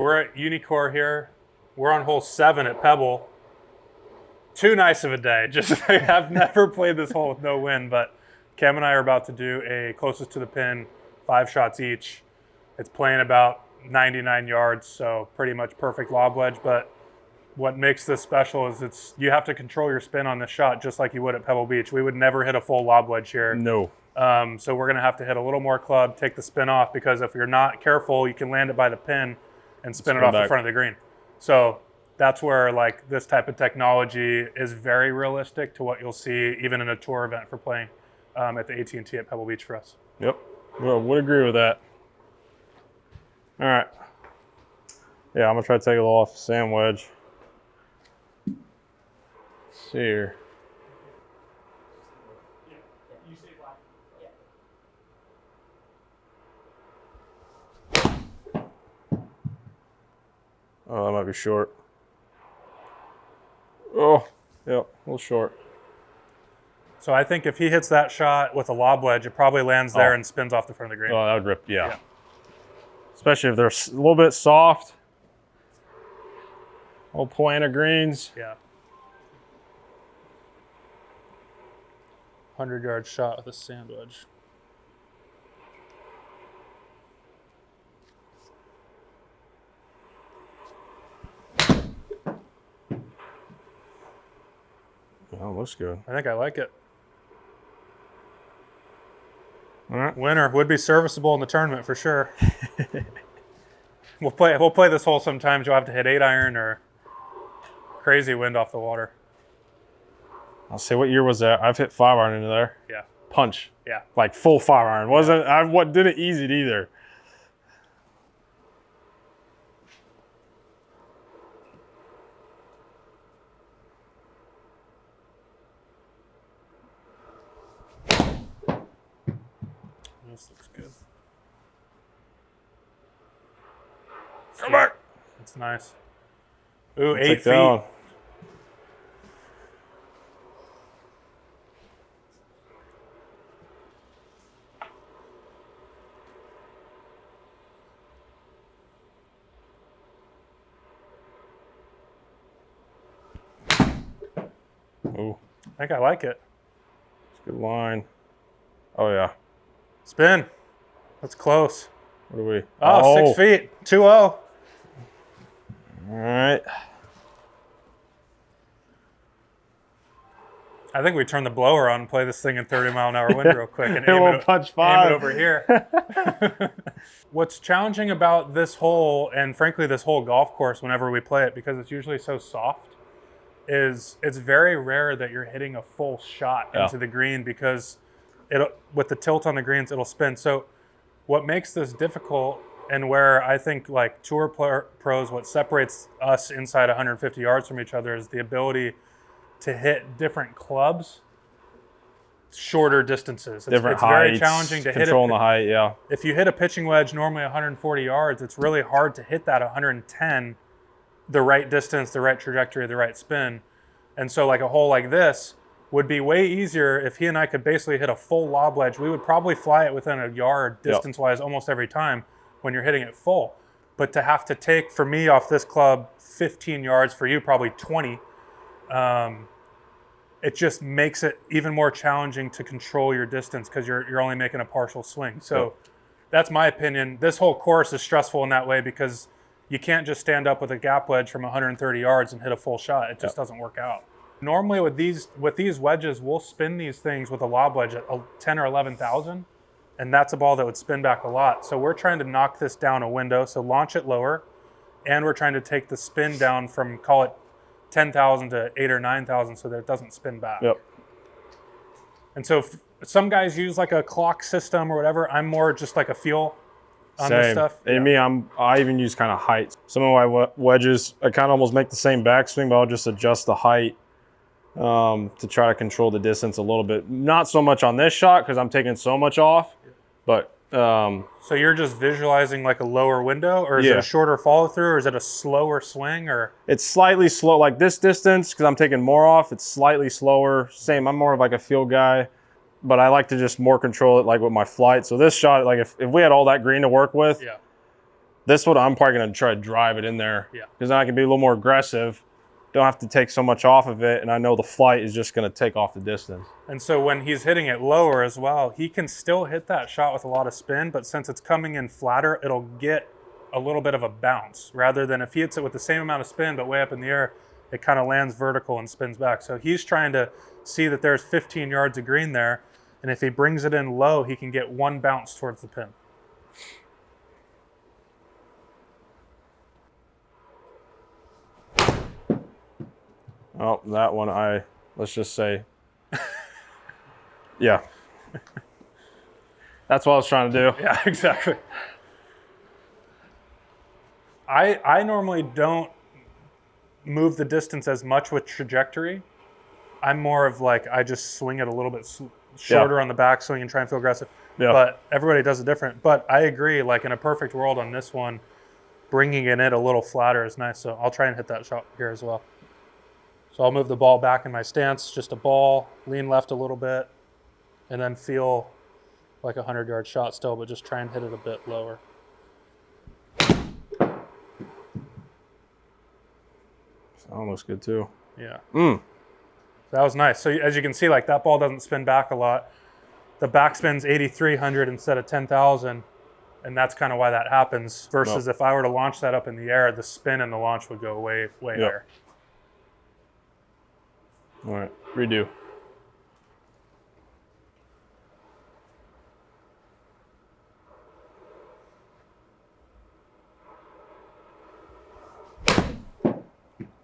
We're at Uneekor here. We're on hole 7 at Pebble. Too nice of a day. Just I've never played this hole with no wind, but Cam and I are about to do a closest to the pin, 5 shots each. It's playing about 99 yards, so pretty much perfect lob wedge. But what makes this special is you have to control your spin on this shot just like you would at Pebble Beach. We would never hit a full lob wedge here. No. So we're gonna have to hit a little more club, take the spin off, because if you're not careful, you can land it by the pin and spin it off the front of the green. So that's where like this type of technology is very realistic to what you'll see even in a tour event for playing at the AT&T at Pebble Beach for us. Yep, well, would agree with that. All right. Yeah, I'm gonna try to take it off sand wedge. Let's see here. Oh, that might be short. Oh, yep, a little short. So I think if he hits that shot with a lob wedge, it probably lands there and spins off the front of the green. Oh, that would rip, yeah. Especially if they're a little bit soft. Old Poana greens. Yeah. 100-yard shot with a sand wedge. Oh, looks good. I think I like it. All right. Winner would be serviceable in the tournament for sure. We'll play this hole sometimes. You'll have to hit 8-iron or crazy wind off the water. I'll say, what year was that? I've hit 5-iron into there. Yeah. Punch. Yeah. Like full 5-iron. Wasn't didn't ease it either. This looks good. Come back. That's nice. Ooh, 8 feet. Down. Ooh. I think I like it. It's a good line. Oh, yeah. Spin. That's close. What do we? Oh, 6 feet. 2-0. All right. I think we turn the blower on and play this thing in 30-mile-an-hour wind real quick and punch aim it over here. What's challenging about this hole, and frankly this whole golf course whenever we play it, because it's usually so soft, is it's very rare that you're hitting a full shot into the green, because with the tilt on the greens, it'll spin. So what makes this difficult, and where I think like tour pros, what separates us inside 150 yards from each other is the ability to hit different clubs, shorter distances. It's Heights, very challenging to hit controlling the height, yeah. If you hit a pitching wedge normally 140 yards, it's really hard to hit that 110, the right distance, the right trajectory, the right spin. And so like a hole like this would be way easier if he and I could basically hit a full lob wedge. We would probably fly it within a yard distance-wise almost every time when you're hitting it full. But to have to take, for me, off this club, 15 yards, for you probably 20, it just makes it even more challenging to control your distance because you're only making a partial swing. So that's my opinion. This whole course is stressful in that way because you can't just stand up with a gap wedge from 130 yards and hit a full shot. It just doesn't work out. Normally with these wedges, we'll spin these things with a lob wedge at 10 or 11,000, and that's a ball that would spin back a lot. So we're trying to knock this down a window, so launch it lower, and we're trying to take the spin down from, call it 10,000 to 8 or 9,000 so that it doesn't spin back. Yep. And so some guys use like a clock system or whatever. I'm more just like a feel on this stuff. And me, I even use kind of height. Some of my wedges, I kind of almost make the same backswing, but I'll just adjust the height to try to control the distance a little bit. Not so much on this shot because I'm taking so much off, but so you're just visualizing like a lower window, or is it a shorter follow through, or is it a slower swing, or? It's slightly slow, like this distance, because I'm taking more off, it's slightly slower. Same, I'm more of like a feel guy, but I like to just more control it like with my flight. So this shot, like if we had all that green to work with, This one, I'm probably going to try to drive it in there. Yeah. Because then I can be a little more aggressive. Don't have to take so much off of it. And I know the flight is just going to take off the distance. And so when he's hitting it lower as well, he can still hit that shot with a lot of spin, but since it's coming in flatter, it'll get a little bit of a bounce. Rather than if he hits it with the same amount of spin, but way up in the air, it kind of lands vertical and spins back. So he's trying to see that there's 15 yards of green there. And if he brings it in low, he can get one bounce towards the pin. Oh, that one, let's just say, yeah. That's what I was trying to do. Yeah, exactly. I normally don't move the distance as much with trajectory. I'm more of like, I just swing it a little bit shorter on the backswing and try and feel aggressive. Yeah. But everybody does it different. But I agree, like in a perfect world on this one, bringing it in a little flatter is nice. So I'll try and hit that shot here as well. So I'll move the ball back in my stance, just a ball, lean left a little bit, and then feel like a 100-yard shot still, but just try and hit it a bit lower. That one looks good too. Yeah. That was nice. So as you can see, like that ball doesn't spin back a lot. The backspin's 8,300 instead of 10,000, and that's kind of why that happens. Versus if I were to launch that up in the air, the spin and the launch would go way higher. All right, redo.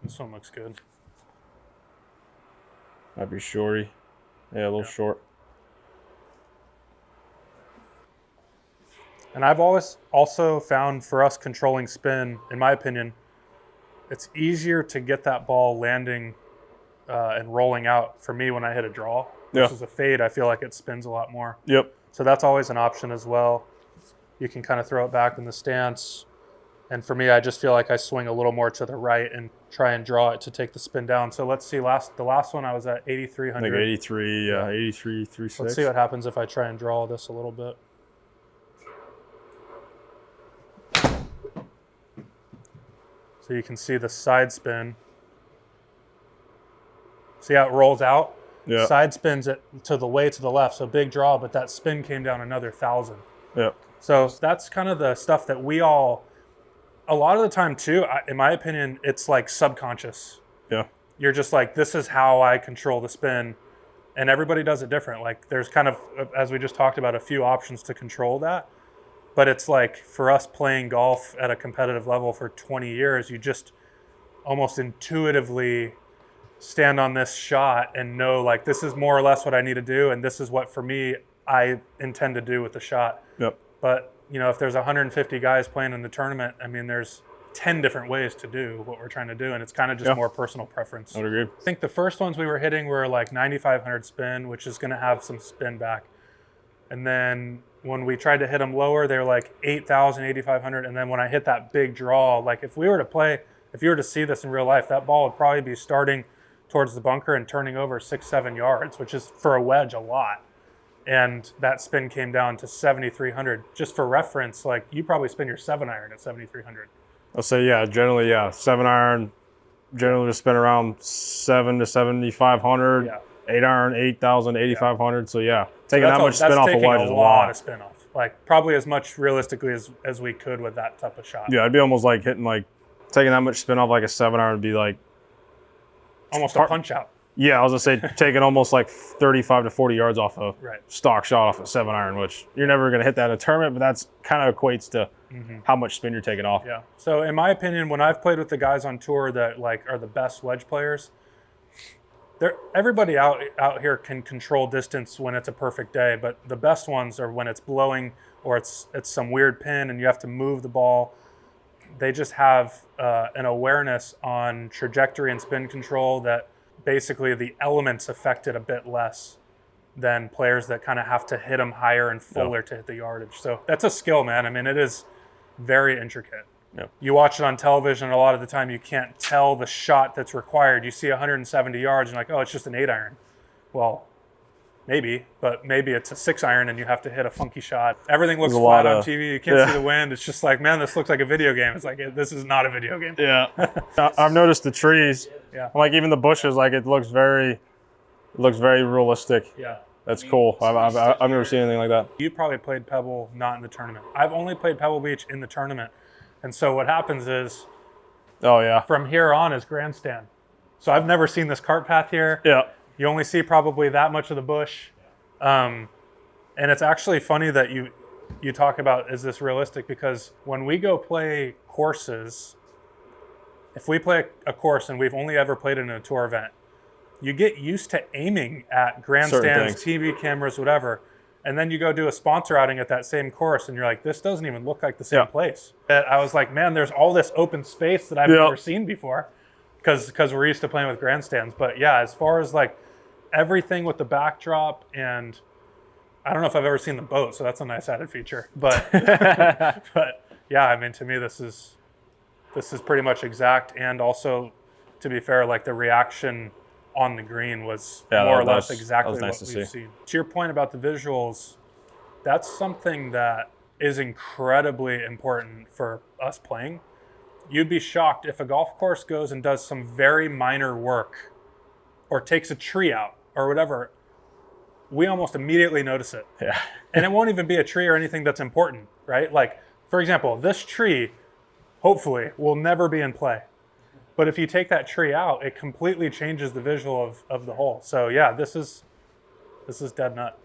This one looks good. Might be shorty. Yeah, a little short. And I've always also found for us controlling spin, in my opinion, it's easier to get that ball landing and rolling out for me when I hit a draw. Versus a fade, I feel like it spins a lot more. Yep. So that's always an option as well. You can kind of throw it back in the stance. And for me, I just feel like I swing a little more to the right and try and draw it to take the spin down. So let's see, the last one I was at 8,300. Like 83, 83, 36. Let's see what happens if I try and draw this a little bit. So you can see the side spin. See how it rolls out? Yeah. Side spins it to the left, so big draw, but that spin came down another 1,000. Yeah. So that's kind of the stuff that we all, a lot of the time too, in my opinion, it's like subconscious. Yeah. You're just like, this is how I control the spin, and everybody does it different. Like there's kind of, as we just talked about, a few options to control that. But it's like for us playing golf at a competitive level for 20 years, you just almost intuitively stand on this shot and know like this is more or less what I need to do, and this is what for me I intend to do with the shot. Yep. But you know, if there's 150 guys playing in the tournament, I mean, there's 10 different ways to do what we're trying to do, and it's kind of just more personal preference. I would agree. I think the first ones we were hitting were like 9,500 spin, which is going to have some spin back, and then when we tried to hit them lower, they were like 8,000, 8,500, and then when I hit that big draw, like if you were to see this in real life, that ball would probably be starting towards the bunker and turning over 6-7 yards, which is for a wedge a lot. And that spin came down to 7,300. Just for reference, like you probably spin your 7-iron at 7,300. I'll say, generally, 7-iron, generally just spin around 7 to 7,500. Yeah. 8-iron, 8,000, 8,500. So taking that much spin off a wedge is a lot lot. of spin off. Like probably as much realistically as we could with that type of shot. Yeah, it'd be almost like taking that much spin off like a 7-iron would be like almost a punch out. Yeah, I was gonna say taking almost like 35 to 40 yards off a stock shot off a 7-iron, which you're never gonna hit that in a tournament, but that's kind of equates to how much spin you're taking off. Yeah. So in my opinion, when I've played with the guys on tour that like are the best wedge players, everybody out here can control distance when it's a perfect day, but the best ones are when it's blowing or it's some weird pin and you have to move the ball. They just have an awareness on trajectory and spin control that basically the elements affect it a bit less than players that kind of have to hit them higher and fuller to hit the yardage. So that's a skill, man. I mean, it is very intricate. Yeah. You watch it on television, a lot of the time you can't tell the shot that's required. You see 170 yards and you're like, oh, it's just an 8-iron. Well, Maybe, but maybe it's a 6-iron and you have to hit a funky shot. Everything looks There's flat on TV. You can't yeah. see the wind. It's just like, man, this looks like a video game. It's like, this is not a video game. Yeah. I've noticed the trees. Yeah. Like even the bushes, like it looks very realistic. Yeah. That's cool. I've never seen anything like that. You probably played Pebble not in the tournament. I've only played Pebble Beach in the tournament. And so what happens is, Oh yeah. from here on is grandstand. So I've never seen this cart path here. Yeah. You only see probably that much of the bush. And it's actually funny that you talk about, is this realistic? Because when we go play courses, if we play a course and we've only ever played it in a tour event, you get used to aiming at grandstands, TV cameras, whatever. And then you go do a sponsor outing at that same course and you're like, this doesn't even look like the same place. I was like, man, there's all this open space that I've never seen before because we're used to playing with grandstands. But yeah, as far as like everything with the backdrop, and I don't know if I've ever seen the boat, so that's a nice added feature. But but yeah, I mean, to me, this is pretty much exact. And also, to be fair, like the reaction on the green was more or less exactly what we've seen. To your point about the visuals, that's something that is incredibly important for us playing. You'd be shocked if a golf course goes and does some very minor work or takes a tree out or whatever, we almost immediately notice it. Yeah. And it won't even be a tree or anything that's important, right? Like, for example, this tree, hopefully, will never be in play. But if you take that tree out, it completely changes the visual of the hole. So yeah, this is dead nut.